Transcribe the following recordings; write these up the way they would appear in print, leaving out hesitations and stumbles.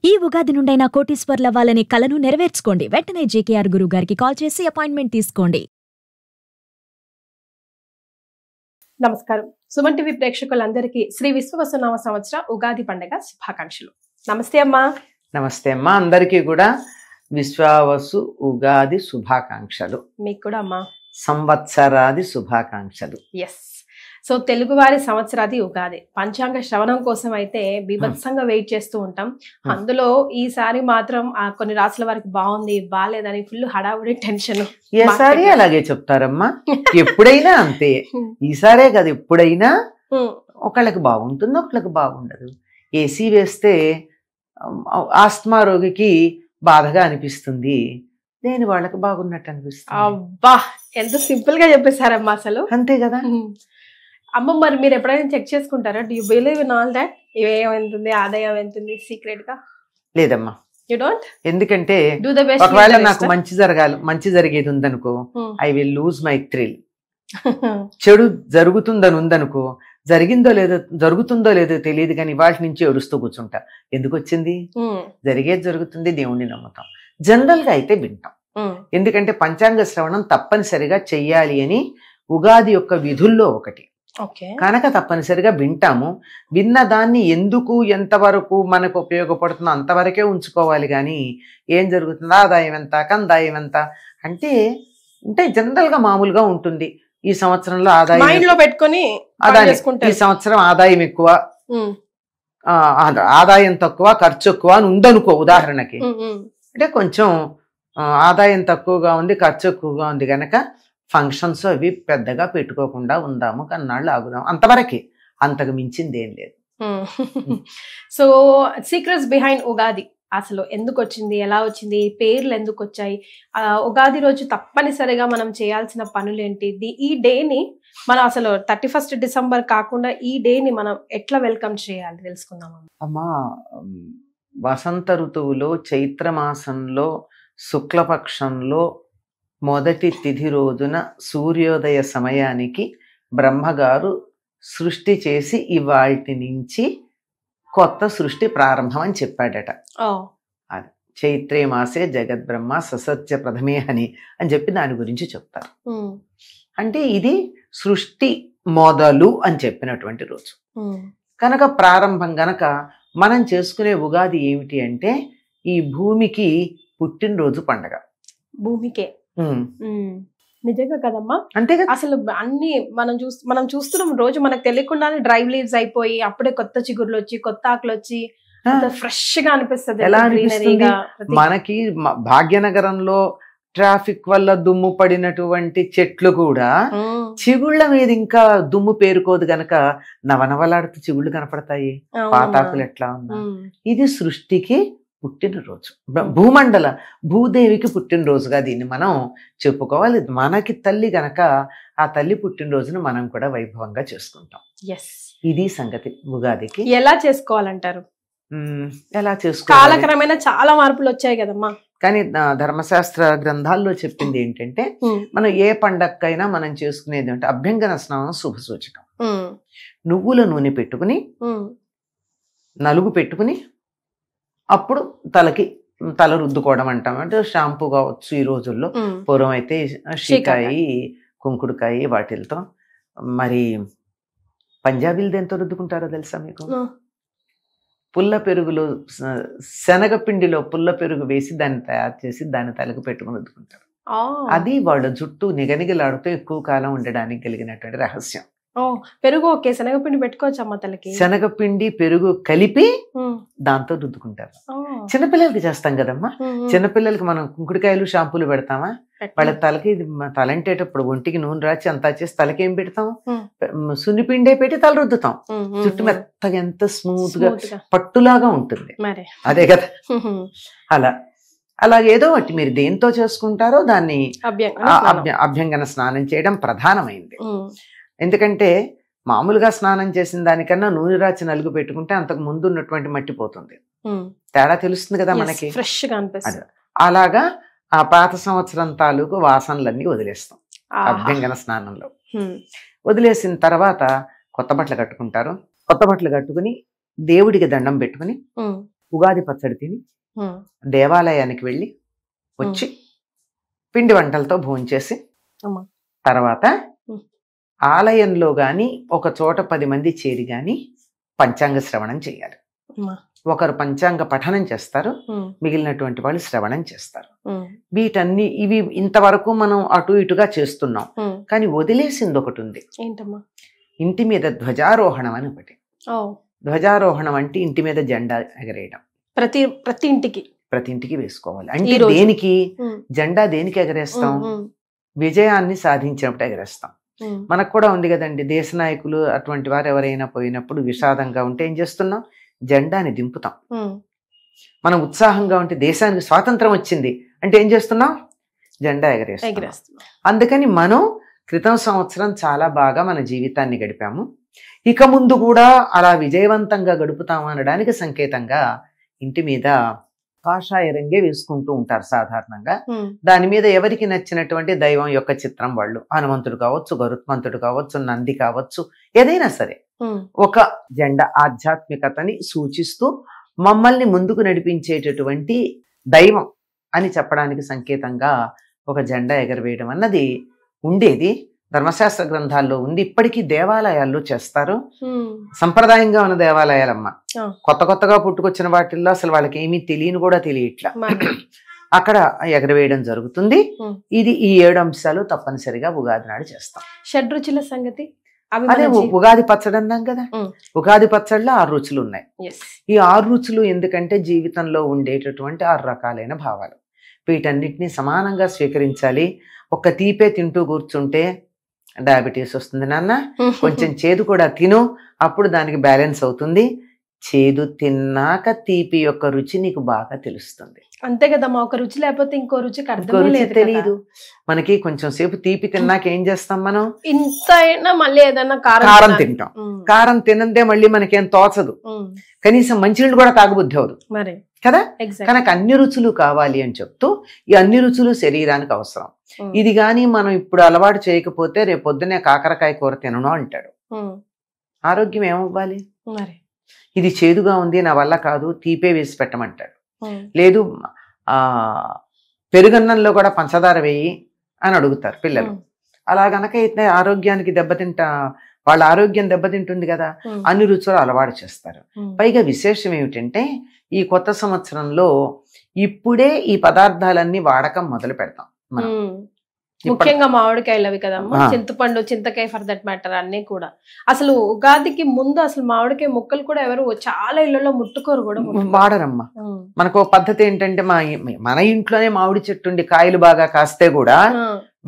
ఈ ఉగాది నుండైనా కోటీశ్వర్లవ్వాలనే కలను నెరవేర్చుకోండి. వెంటనే జేకేఆర్ గురువు గారికి కాల్ చేసి అపాయింట్మెంట్ తీసుకోండి. నమస్కారం. సుమన్ టీవీ ప్రేక్షకులందరికీ శ్రీ విశ్వవసునామ సంవత్సర ఉగాది పండుగ శుభాకాంక్షలు. నమస్తే అమ్మా. నమస్తే అమ్మా. అందరికీ కూడా విశ్వావసు ఉగాది శుభాకాంక్షలు. మీకు కూడా అమ్మా సంవత్సరాది శుభాకాంక్షలు. ఎస్. సో తెలుగువారి సంవత్సరాది ఉగాది పంచాంగ శ్రవణం కోసం అయితే బీభత్సంగా వెయిట్ చేస్తూ ఉంటాం. అందులో ఈసారి మాత్రం కొన్ని రాసుల వారికి బాగుంది బాగాలేదని ఫుల్ హడావుడి టెన్షన్. ఈసారి అలాగే చెప్తారమ్మా, ఎప్పుడైనా అంతే. ఈసారే కదా, ఎప్పుడైనా ఒకళ్ళకి బాగుంటుంది, ఒకళ్ళకి బాగుండదు. ఏసీ వేస్తే ఆస్తమా రోగికి బాధగా అనిపిస్తుంది, దేని వాళ్ళకి బాగున్నట్టు అనిపిస్తుంది. అబ్బా, ఎంత సింపుల్ గా చెప్పేశారమ్మా అసలు. అంతే కదా అమ్మ. మరి మీరు ఎప్పుడైనా చెక్ చేసుకుంటారా? Do you believe in all that? ఇవేం ఎంతుంది, ఆదాయం ఎంతుంది సీక్రెట్ గా? లేదమ్మా, యు డోంట్. ఎందుకంటే డూ ద బెస్ట్. ఒకవేళ నాకు మంచి జరిగేది ఉందనుకో, I will lose my thrill. చెడు జరుగుతుందని ఉందనుకో, జరుగుతుందో లేదో తెలియదు కానీ వాటి నుంచి ఏడుస్తూ కూర్చుంటా. ఎందుకు వచ్చింది? జరిగేది జరుగుతుంది, దేవుణ్ణి నమ్ముతాం. జనరల్ గా అయితే వింటాం, ఎందుకంటే పంచాంగ శ్రవణం తప్పనిసరిగా చెయ్యాలి అని ఉగాది యొక్క విధుల్లో ఒకటి కనుక తప్పనిసరిగా వింటాము. విన్న దాన్ని ఎందుకు ఎంతవరకు మనకు ఉపయోగపడుతుందో అంతవరకే ఉంచుకోవాలి కానీ ఏం జరుగుతుందో ఆదాయం ఎంత కందాయం ఎంత అంటే జనరల్ గా మామూలుగా ఉంటుంది. ఈ సంవత్సరంలో ఆదాయం పెట్టుకొని ఈ సంవత్సరం ఆదాయం ఎక్కువ, ఆదాయం తక్కువ, ఖర్చు ఎక్కువ అని ఉందనుకో. ఉదాహరణకి అంటే కొంచెం ఆదాయం తక్కువగా ఉంది, ఖర్చు ఎక్కువగా ఉంది కనుక ఫంక్షన్స్ అవి పెద్దగా పెట్టుకోకుండా ఉందాము, కన్నాళ్ళు ఆగుదాం, అంతవరకే. అంతకు మించింది ఏం లేదు. సో సీక్రెట్స్ బిహైండ్ ఉగాది అసలు ఎందుకు వచ్చింది, ఎలా వచ్చింది, పేర్లు ఎందుకు వచ్చాయి, ఉగాది రోజు తప్పనిసరిగా మనం చేయాల్సిన పనులు ఏంటి, ఈ డేని మనం అసలు 31st డిసెంబర్ కాకుండా ఈ డేని మనం ఎట్లా వెల్కమ్ చేయాలి తెలుసుకుందాం అమ్మా. వసంత ఋతువులో చైత్రమాసంలో శుక్లపక్షంలో మొదటి తిథి రోజున సూర్యోదయ సమయానికి బ్రహ్మగారు సృష్టి చేసి ఇవాల్టి నుంచి కొత్త సృష్టి ప్రారంభం అని చెప్పాడట. అది చైత్రే మాసే జగద్బ్రహ్మ ససత్య ప్రథమే అని చెప్పి దాని గురించి చెప్తారు. అంటే ఇది సృష్టి మొదలు అని చెప్పినటువంటి రోజు కనుక ప్రారంభం గనక మనం చేసుకునే ఉగాది ఏమిటి అంటే ఈ భూమికి పుట్టినరోజు పండగ. భూమికే నిజంగా కదమ్మా. అంతే కదా. అసలు అన్ని మనం చూస్తున్నాం రోజు మనకు తెలియకుండానే డ్రై లీవ్స్ అయిపోయి అప్పుడే కొత్త చిగుర్లు వచ్చి కొత్త ఆకులు వచ్చి ఫ్రెష్ గా అనిపిస్తుంది. ఎలా అనిపిస్తుంది మనకి? భాగ్యనగరంలో ట్రాఫిక్ వల్ల దుమ్ము పడినటువంటి చెట్లు కూడా చిగుళ్ళ మీద ఇంకా దుమ్ము పేరుకోదు గనక నవనవలాడుతూ చిగుళ్ళు కనపడతాయి. పాతాకులు ఎట్లా ఉన్నా ఇది సృష్టికి పుట్టినరోజు, భూదేవికి పుట్టినరోజుగా దీన్ని మనం చెప్పుకోవాలి. మనకి తల్లి గనక ఆ తల్లి పుట్టినరోజును మనం కూడా వైభవంగా చేసుకుంటాం. ఇది సంగతి. ఉగాదికి ఎలా చేసుకోవాలంటారు? ఎలా చేసుకోవాలి? కాలక్రమేణా చాలా మార్పులు వచ్చాయి కదమ్మా. కానీ ధర్మశాస్త్ర గ్రంథాల్లో చెప్పింది ఏంటంటే మనం ఏ పండగకైనా మనం చేసుకునేది అంటే అభ్యంగన స్నానం శుభ సూచకం. నువ్వుల నూనె పెట్టుకుని నలుగు పెట్టుకుని అప్పుడు తల రుద్దుకోవడం అంటాం. అంటే షాంపూ కావచ్చు ఈ రోజుల్లో. పూర్వం అయితే షీకాయి కుంకుడుకాయి వాటిలతో. మరి పంజాబీలు దేంతో రుద్దుకుంటారో తెలుసా మీకు? పుల్ల పెరుగులో శనగపిండిలో పుల్ల పెరుగు వేసి దాన్ని తయారు చేసి దాన్ని తలకు పెట్టుకుని రుద్దుకుంటారు. అది వాళ్ళ జుట్టు నిగనిగలాడుతూ ఎక్కువ కాలం ఉండడానికి కలిగినటువంటి రహస్యం. పెరుగు ఓకే, శనగపిండి పెట్టుకోవచ్చు అమ్మ తలకి. శనగపిండి పెరుగు కలిపి దాంతో రుద్దుకుంటారు. చిన్నపిల్లలకి చేస్తాం కదమ్మా. చిన్నపిల్లలకి మనం కుంకుడుకాయలు షాంపూలు పెడతామా? వాళ్ళ తలకి తలంటేటప్పుడు ఒంటికి నూనె రాచి అంతా చేసి తలకి ఏం పెడతాం? సున్నిపిండే పెట్టి తల రుద్దుతాం. జుట్టు మెత్తగా ఎంత స్మూత్ గా పట్టులాగా ఉంటుంది. అదే కదా. అలాగేదో ఒకటి మీరు దేంతో చేసుకుంటారో దాన్ని అభ్యంగన స్నానం చేయడం ప్రధానమైంది. ఎందుకంటే మామూలుగా స్నానం చేసిన దానికన్నా నూనె రాచి నలుగు పెట్టుకుంటే అంతకు ముందు ఉన్నటువంటి మట్టి పోతుంది, తేడా తెలుస్తుంది కదా మనకి. అలాగా ఆ పాత సంవత్సరం తాలూకు వాసనలన్నీ వదిలేస్తాం అభ్యంగన స్నానంలో. వదిలేసిన తర్వాత కొత్త బట్టలు కట్టుకుంటారు. కొత్త బట్టలు కట్టుకుని దేవుడికి దండం పెట్టుకుని ఉగాది పచ్చడి తిని ఉమ్, దేవాలయానికి వెళ్ళి వచ్చి పిండి వంటలతో భోంచేసి అమ్మా. తర్వాత ఉమ్. ఆలయంలో గాని ఒక చోట 10 మంది చేరి గాని పంచాంగ శ్రవణం చేయాలి. అమ్మా. ఒకరు పంచాంగ పఠనం చేస్తారు, ఉమ్, మిగిలినటువంటి వాళ్ళు శ్రవణం చేస్తారు. ఉమ్, ఇవి ఇంతవరకు మనం అటు ఇటుగా చేస్తున్నాం. ఉమ్. కానీ వదిలేసింది ఒకటి ఉంది. ఏంటమ్మా? ఇంటి మీద ధ్వజారోహణం అని ఒకటి. ఓ, ధ్వజారోహణం అంటే ఇంటి మీద జెండా ఎగరేయడం. ప్రతి ప్రతి ఇంటికి ప్రతి ఇంటికి వేసుకోవాలి. అంటే ఈ రోజు. దేనికి? ఉమ్, జెండా దేనికి ఎగరేస్తాం? ఉమ్, ఉమ్, విజయాన్ని సాధించినప్పుడు ఎగరేస్తాం. ఉమ్, మనకు కూడా ఉంది కదండి, దేశ నాయకులు అటువంటి వారు ఎవరైనా పోయినప్పుడు విషాదంగా ఉంటే ఏం చేస్తున్నాం? జెండాని దింపుతాం. ఉమ్, మనం ఉత్సాహంగా ఉంటే దేశానికి స్వాతంత్రం వచ్చింది అంటే ఏం చేస్తున్నాం? జెండా ఎగరేస్తాం. ఎగరేస్తున్నాం. అందుకని మనం క్రితం సంవత్సరం చాలా బాగా మన జీవితాన్ని గడిపాము, ఇక ముందు కూడా అలా విజయవంతంగా గడుపుతాము అనడానికి సంకేతంగా ఇంటి మీద కాషాయ రంగే వేసుకుంటూ ఉంటారు సాధారణంగా. ఉమ్, దాని మీద ఎవరికి నచ్చినటువంటి దైవం యొక్క చిత్రం వాళ్ళు, హనుమంతుడు కావచ్చు, గరుత్మంతుడు కావచ్చు, నంది కావచ్చు, ఏదైనా సరే ఉమ్, ఒక జెండా ఆధ్యాత్మికతని సూచిస్తూ మమ్మల్ని ముందుకు నడిపించేటటువంటి దైవం అని చెప్పడానికి సంకేతంగా ఒక జెండా ఎగరవేయడం అన్నది ఉండేది. ధర్మశాస్త్ర గ్రంథాల్లో ఉంది, ఇప్పటికీ దేవాలయాల్లో చేస్తారు. ఉమ్, సంప్రదాయంగా ఉన్న దేవాలయాలమ్మ. ఆ. కొత్తగా పుట్టుకొచ్చిన వాటిల్లో అసలు వాళ్ళకి ఏమీ తెలియని కూడా తెలియట్లా, మరి. అక్కడ ఎగరవేయడం జరుగుతుంది. ఉమ్. ఇది ఈ 7 అంశాలు తప్పనిసరిగా ఉగాది నాడు చేస్తాం. షడ్రుచుల సంగతి అవి అదే ఉగాది పచ్చడి అన్నాం కదా, ఉమ్. ఉగాది పచ్చడిలో 6 రుచులు ఉన్నాయి. Yes. ఈ 6 రుచులు ఎందుకంటే జీవితంలో ఉండేటటువంటి 6 రకాలైన భావాలు, వీటన్నిటిని సమానంగా స్వీకరించాలి. ఒక్క తీపే తింటూ కూర్చుంటే డయాబెటీస్ వస్తుంది నాన్న, కొంచెం చేదు కూడా తిను, అప్పుడు దానికి బ్యాలెన్స్ అవుతుంది. చేదు తిన్నాక తీపి యొక్క రుచి నీకు బాగా తెలుస్తుంది. అంతే కదమ్మా, ఒక రుచి లేకపోతే ఇంకో రుచికి ఇంకో అర్థమే రుచి లేదు తెలియదు మనకి. కొంచెం సేపు తీపి తిన్నాక ఏం చేస్తాం మనం? ఇంత అయినా మళ్ళీ ఏదైనా కారం కారం తింటాం. కారం తినందే మళ్ళీ మనకేం తోచదు, కనీసం మంచినీళ్ళు కూడా తాగబుద్ధి అవదు మరి కదా. ఎగ్జాక్ట్. కనుక అన్ని రుచులు కావాలి అని చెప్తూ ఈ అన్ని రుచులు శరీరానికి అవసరం. ఇది కానీ మనం ఇప్పుడు అలవాటు చేయకపోతే రేపు పొద్దునే కాకరకాయ కూర తినను అంటాడు. ఆరోగ్యం ఏమవ్వాలి? మరి ఇది చేదుగా ఉంది నా వల్ల కాదు, తీపే వేసి పెట్టమంటాడు. ఉమ్, లేదు పెరుగన్నంలో కూడా పంచదార వేయి అని అడుగుతారు పిల్లలు. ఉమ్, అలా గనక అయితే ఆరోగ్యానికి వాళ్ళ ఆరోగ్యం దెబ్బతింటుంది కదా. ఉమ్, అన్ని రుచులు అలవాటు చేస్తారు. ఉమ్, పైగా విశేషం ఏమిటంటే ఈ కొత్త సంవత్సరంలో ఇప్పుడే ఈ పదార్థాలన్నీ వాడకం మొదలు పెడతాం మనం. ఉమ్. ముఖ్యంగా మామిడికాయలు అవి కదమ్మా, చింతపండు, చింతకాయ, ఫర్ దట్ మ్యాటర్ అన్ని కూడా. అసలు ఉగాదికి ముందు అసలు మామిడికాయ ముక్కలు కూడా ఎవరు చాలా ఇళ్లలో ముట్టుకోరు కూడా. వాడరమ్మా. మనకు పద్ధతి ఏంటంటే మన ఇంట్లోనే మామిడి చెట్టు ఉండి కాయలు బాగా కాస్తే కూడా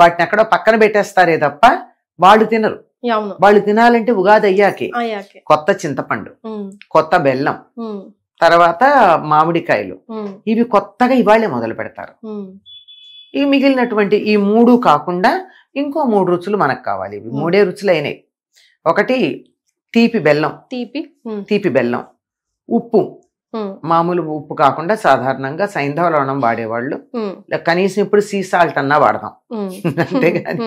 వాటిని ఎక్కడో పక్కన పెట్టేస్తారే తప్ప వాళ్ళు తినరు. వాళ్ళు తినాలంటే ఉగాది అయ్యాకే కొత్త చింతపండు, కొత్త బెల్లం, తర్వాత మామిడికాయలు, ఇవి కొత్తగా ఇవాళే మొదలు పెడతారు. ఇవి మిగిలినటువంటి ఈ 3 కాకుండా ఇంకో 3 రుచులు మనకు కావాలి. ఇవి 3 రుచులు అయినాయి. ఒకటి తీపి బెల్లం, తీపి బెల్లం, ఉప్పు, మామూలు ఉప్పు కాకుండా సాధారణంగా సైంధవ లవణం వాడేవాళ్ళు, కనీసం ఇప్పుడు సీ సాల్ట్ అన్నా వాడదాం. అంతేగాని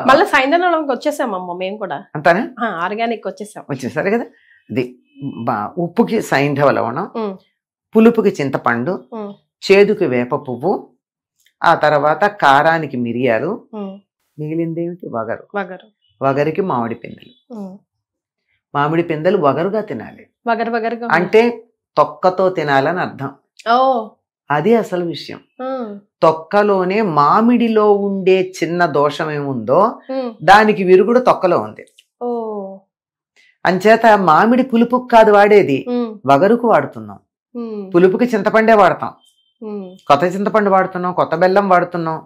మళ్ళీ సైంధవ లవణంకి వచ్చేసామమ్మ మేము కూడా. అంతానే ఆర్గానిక్ వచ్చేసారు కదా. అది ఉప్పుకి సైంధవ లవణం, పులుపుకి చింతపండు, చేదుకి వేప పువ్వు, ఆ తర్వాత కారానికి మిరియాలు, మిగిలిందేమిటి వగరు. వగరికి మామిడి పిందెలు. మామిడి పిందెలు వగరుగా తినాలి, అంటే తొక్కతో తినాలని అర్థం. అది అసలు విషయం. తొక్కలోనే మామిడిలో ఉండే చిన్న దోషం ఏముందో దానికి విరుగుడు తొక్కలో ఉంది. అంచేత మామిడి పులుపుకు కాదు వాడేది, వగరుకు వాడుతున్నాం. పులుపుకి చింతపండే వాడతాం, కొత్త చింతపండు వాడుతున్నాం, కొత్త బెల్లం వాడుతున్నాం.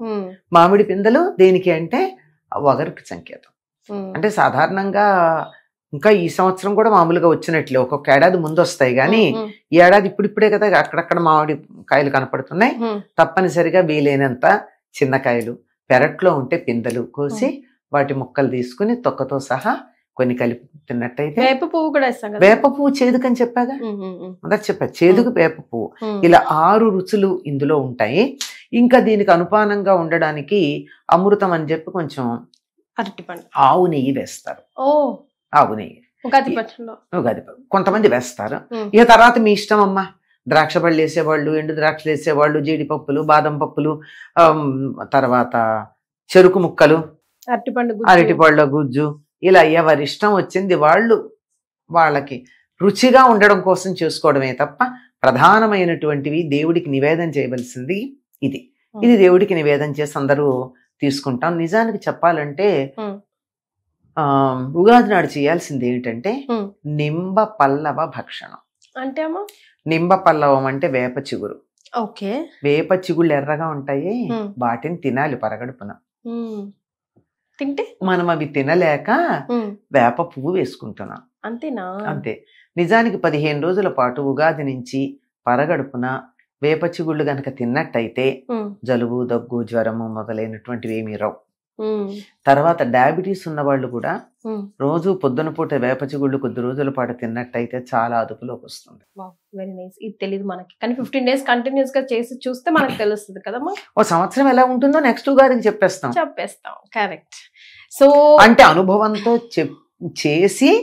మామిడి పిందెలు దేనికి అంటే వగరుకి సంకేతం. అంటే సాధారణంగా ఇంకా ఈ సంవత్సరం కూడా మామూలుగా వచ్చినట్లే, ఒక్కొక్క ఏడాది ముందు వస్తాయి కానీ ఈ ఏడాది ఇప్పుడిప్పుడే కదా అక్కడక్కడ మామిడి కాయలు కనపడుతున్నాయి. తప్పనిసరిగా వీలైనంత చిన్న కాయలు, పెరట్లో ఉంటే పిందెలు కోసి వాటి ముక్కలు తీసుకుని తొక్కతో సహా కొన్ని కలిపి తిన్నట్టయితే. వేప పువ్వు కూడా ఇస్తాం. వేప పువ్వు చేదుకని చెప్పాగా, అందరు చెప్పా, చేదుకు వేప పువ్వు. ఇలా 6 రుచులు ఇందులో ఉంటాయి. ఇంకా దీనికి అనుపానంగా ఉండడానికి అమృతం అని చెప్పి కొంచెం అరటిపండు, ఆవు నెయ్యి వేస్తారు. ఆవు నెయ్యి ఉగాది కొంతమంది వేస్తారు. ఇక తర్వాత మీ ఇష్టం అమ్మా, ద్రాక్ష పళ్ళు వేసేవాళ్ళు, ఎండు ద్రాక్షలు వేసేవాళ్ళు, జీడిపప్పులు, బాదం పప్పులు, తర్వాత చెరుకు ముక్కలు, అరటిపళ్ళ గుజ్జు, ఇలా ఎవరిష్టం వచ్చింది వాళ్ళు వాళ్ళకి రుచిగా ఉండడం కోసం చేసుకోవడమే తప్ప ప్రధానమైనటువంటివి దేవుడికి నివేదన చేయవలసింది ఇది. దేవుడికి నివేదన చేసి అందరూ తీసుకుంటాం. నిజానికి చెప్పాలంటే ఉగాది నాడు చేయాల్సింది ఏంటంటే నింబ పల్లవ భక్షణం. అంటే నింబ పల్లవం అంటే వేప చిగురు. ఓకే. వేప చిగుళ్ళు ఎర్రగా ఉంటాయి, వాటిని తినాలి పరగడుపున. తింటే మనం అవి తినలేక వేప పువ్వు వేసుకుంటున్నాం. అంతేనా? అంతే. నిజానికి 15 రోజుల పాటు ఉగాది నుంచి పరగడుపున వేప చిగుళ్ళు గనక తిన్నట్టయితే జలుబు, దగ్గు, జ్వరము మొదలైనటువంటివి ఏమీ రావు. తర్వాత డయాబెటీస్ ఉన్న వాళ్ళు కూడా రోజు పొద్దున పూట వేప చిగుళ్ళు కొద్ది రోజుల పాటు తిన్నట్టయితే చాలా అదుపులోకి వస్తుంది. Very nice. ఇది తెలియదు మనకి, కానీ 15 days కంటిన్యూస్ గా చేసి చూస్తే మనకు తెలుస్తుంది కదమ్మా. ఓ సంవత్సరం ఎలా ఉంటుందో నెక్స్ట్ ఉగాదికి చెప్పేస్తాం. కరెక్ట్. సో అంటే అనుభవంతో చేసి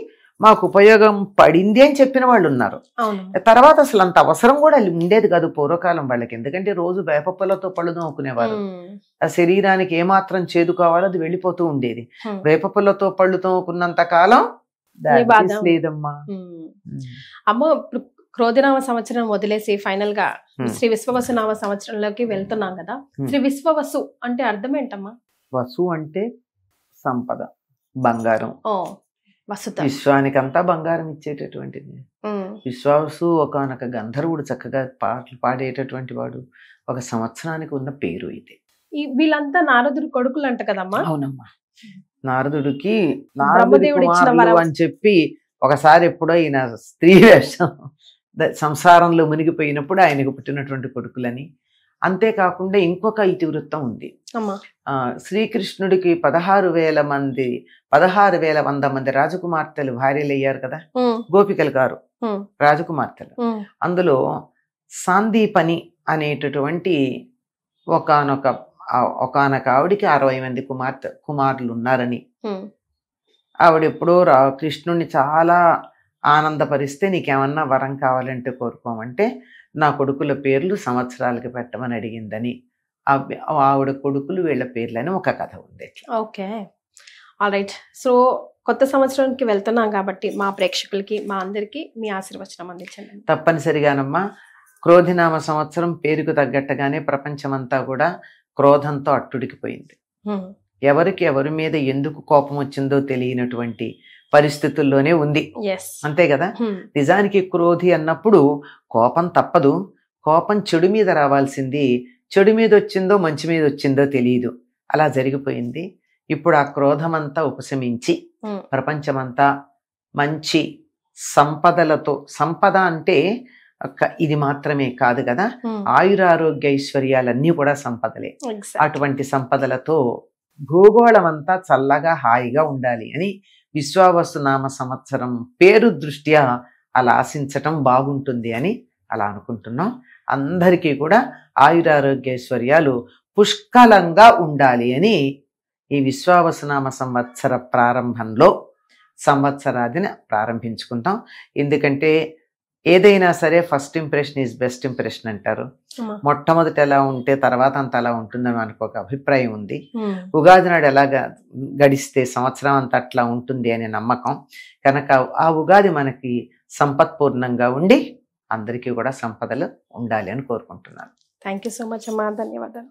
మాకు ఉపయోగం పడింది అని చెప్పిన వాళ్ళు ఉన్నారు. తర్వాత అసలు అంత అవసరం కూడా ఉండేది కాదు పూర్వకాలం వాళ్ళకి. ఎందుకంటే రోజు వేపపళ్ళతో పళ్ళు తోముకునేవారు. ఆ శరీరానికి ఏమాత్రం చేదు కావాలో అది వెళ్ళిపోతూ ఉండేది. వేపపళ్ళతో పళ్ళు తోముకున్నంత కాలం లేదమ్మా. అమ్మ, ఇప్పుడు క్రోధినామ సంవత్సరం వదిలేసి ఫైనల్ గా శ్రీ విశ్వవసు నామ సంవత్సరంలోకి వెళ్తున్నాం కదా. శ్రీ విశ్వవసు అంటే అర్థం ఏంటమ్మా? వసు అంటే సంపద, బంగారం. విశ్వానికంతా బంగారం ఇచ్చేటటువంటిది. విశ్వాసు ఒకనొక గంధర్వుడు, చక్కగా పాటలు పాడేటటువంటి వాడు. ఒక సంవత్సరానికి ఉన్న పేరు ఇది. వీళ్ళంతా నారదుడు కొడుకులు అంట కదమ్మా? అవునమ్మా. నారదుడికి నారదుడు అని చెప్పి ఒకసారి ఎప్పుడో ఈయన స్త్రీ వేషం సంసారంలో మునిగిపోయినప్పుడు ఆయనకు పుట్టినటువంటి కొడుకులని. అంతేకాకుండా ఇంకొక ఇతివృత్తం ఉంది. శ్రీకృష్ణుడికి 16,100 మంది రాజకుమార్తెలు భార్యలు అయ్యారు కదా, గోపికలు గారు రాజకుమార్తెలు. అందులో సాందీపని అనేటటువంటి ఒకనొక ఆవిడికి 60 మంది కుమారులు ఉన్నారని, ఆవిడ ఎప్పుడో కృష్ణుడిని చాలా ఆనందపరిస్తే నీకేమన్నా వరం కావాలంటే కోరుకోమంటే నా కొడుకుల పేర్లు సంవత్సరాలకి పెట్టమని అడిగిందని, ఆవిడ కొడుకులు వీళ్ళ పేర్లని ఒక కథ ఉంది. Okay, all right. సో కొత్త సంవత్సరానికి వెళ్తున్నాం కాబట్టి మా ప్రేక్షకులకి, మా అందరికి మీ ఆశీర్వచనం అందించండి. తప్పనిసరిగానమ్మా. క్రోధినామ సంవత్సరం పేరుకు తగ్గట్టుగానే ప్రపంచమంతా కూడా క్రోధంతో అట్టుడికిపోయింది. ఎవరికి ఎవరి మీద ఎందుకు కోపం వచ్చిందో తెలియనటువంటి పరిస్థితుల్లోనే ఉంది. అంతే కదా. నిజానికి క్రోధి అన్నప్పుడు కోపం తప్పదు. కోపం చెడు మీద రావాల్సింది, చెడు మీద వచ్చిందో మంచి మీద వచ్చిందో తెలియదు. అలా జరిగిపోయింది. ఇప్పుడు ఆ క్రోధమంతా ఉపశమించి ప్రపంచమంతా మంచి సంపదలతో, సంపద అంటే ఇది మాత్రమే కాదు కదా, ఆయురారోగ్య ఐశ్వర్యాలన్నీ కూడా సంపదలే. అటువంటి సంపదలతో భూగోళం అంతా చల్లగా హాయిగా ఉండాలి అని విశ్వావసు నామ సంవత్సరం పేరు దృష్ట్యా అలా ఆశించటం బాగుంటుంది అని అలా అనుకుంటున్నాం. అందరికీ కూడా ఆయురారోగ్యైశ్వర్యాలు పుష్కలంగా ఉండాలి అని ఈ విశ్వావసు నామ సంవత్సర ప్రారంభంలో సంవత్సరాదిని ప్రారంభించుకుంటాం. ఎందుకంటే ఏదైనా సరే first impression is best impression అంటారు. మొట్టమొదటి ఎలా ఉంటే తర్వాత అంత అలా ఉంటుందని మనకు ఒక అభిప్రాయం ఉంది. ఉగాది నాడు ఎలాగా గడిస్తే సంవత్సరం అంతా అట్లా ఉంటుంది అనే నమ్మకం కనుక ఆ ఉగాది మనకి సంపత్పూర్ణంగా ఉండి అందరికీ కూడా సంపదలు ఉండాలి అని కోరుకుంటున్నాను. థ్యాంక్ యూ సో మచ్ అమ్మా. ధన్యవాదాలు.